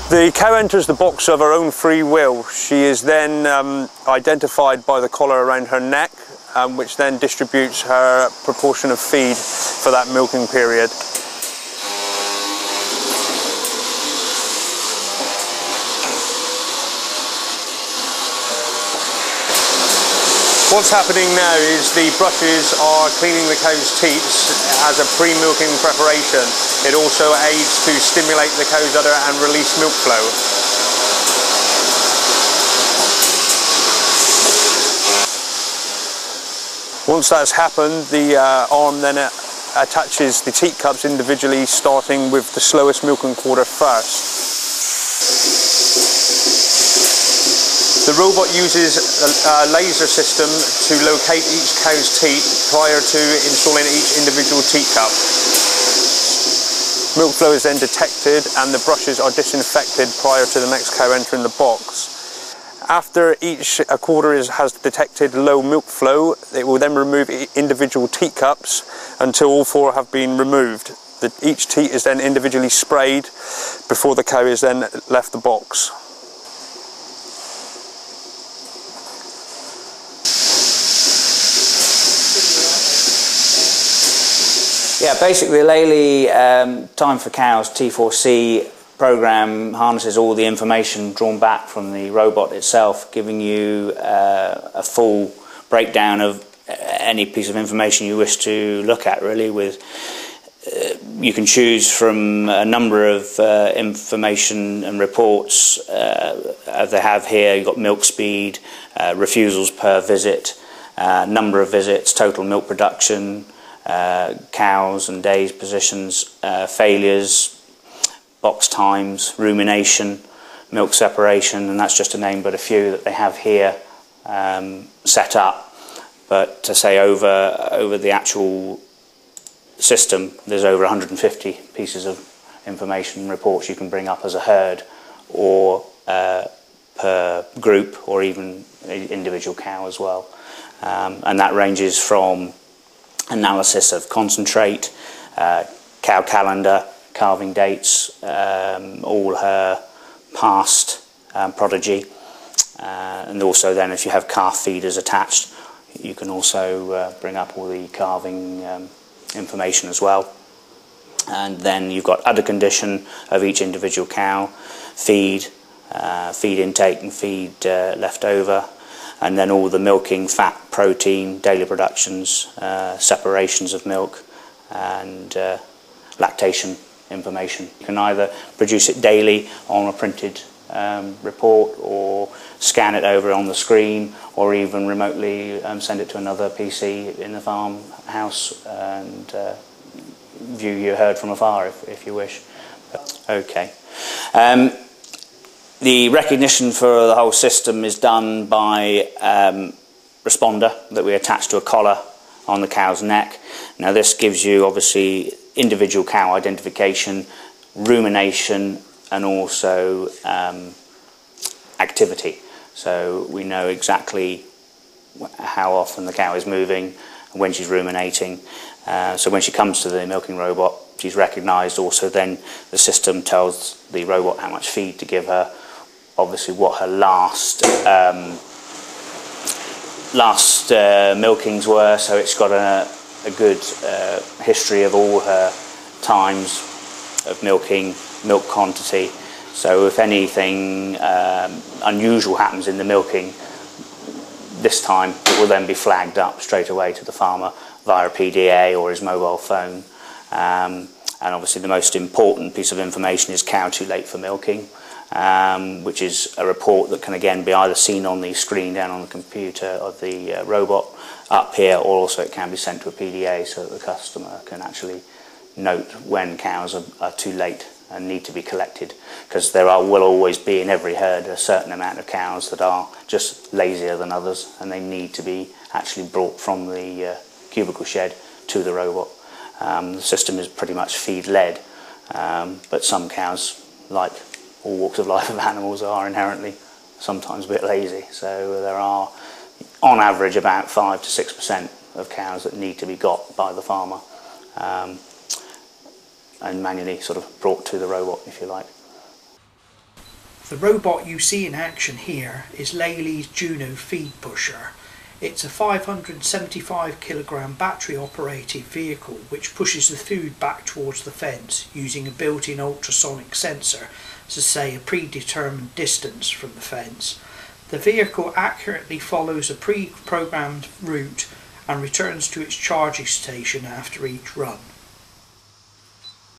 The cow enters the box of her own free will. She is then identified by the collar around her neck, which then distributes her proportion of feed for that milking period. What's happening now is the brushes are cleaning the cow's teats as a pre-milking preparation. It also aids to stimulate the cow's udder and release milk flow. Once that's happened, the arm then attaches the teat cups individually, starting with the slowest milking quarter first. The robot uses a laser system to locate each cow's teat prior to installing each individual teat cup. Milk flow is then detected and the brushes are disinfected prior to the next cow entering the box. After each quarter has detected low milk flow, it will then remove individual teat cups until all four have been removed. Each teat is then individually sprayed before the cow is then left the box. Yeah, basically the Lely Time for Cows T4C program harnesses all the information drawn back from the robot itself, giving you a full breakdown of any piece of information you wish to look at, really. You can choose from a number of information and reports as they have here. You've got milk speed, refusals per visit, number of visits, total milk production, cows and days positions, failures, box times, rumination, milk separation, and that's just to name but a few that they have here set up. But to say over the actual system, there's over 150 pieces of information and reports you can bring up as a herd, or per group, or even individual cow as well. And that ranges from analysis of concentrate, cow calendar, calving dates, all her past prodigy, and also then if you have calf feeders attached, you can also bring up all the calving information as well. And then you've got udder condition of each individual cow, feed intake and feed left over, and then all the milking, fat, protein, daily productions, separations of milk, and lactation information. You can either produce it daily on a printed report, or scan it over on the screen, or even remotely send it to another PC in the farmhouse and view your herd from afar if you wish. Okay. The recognition for the whole system is done by responder that we attach to a collar on the cow's neck. Now this gives you obviously individual cow identification, rumination, and also activity. So we know exactly how often the cow is moving and when she's ruminating. So when she comes to the milking robot, she's recognised. Also then the system tells the robot how much feed to give her, obviously what her last milkings were, so it's got a good history of all her times of milking, milk quantity. So if anything unusual happens in the milking this time, it will then be flagged up straight away to the farmer via a PDA or his mobile phone. And obviously the most important piece of information is cow too late for milking, which is a report that can again be either seen on the screen down on the computer of the robot up here, or also it can be sent to a PDA so that the customer can actually note when cows are too late and need to be collected, because will always be in every herd a certain amount of cows that are just lazier than others, and they need to be actually brought from the cubicle shed to the robot. The system is pretty much feed led, but some cows, like all walks of life of animals, are inherently sometimes a bit lazy. So there are on average about 5 to 6% of cows that need to be got by the farmer and manually sort of brought to the robot, if you like. The robot you see in action here is Lely's Juno feed pusher. It's a 575 kilogram battery operated vehicle which pushes the food back towards the fence using a built-in ultrasonic sensor to say a predetermined distance from the fence. The vehicle accurately follows a pre-programmed route and returns to its charging station after each run.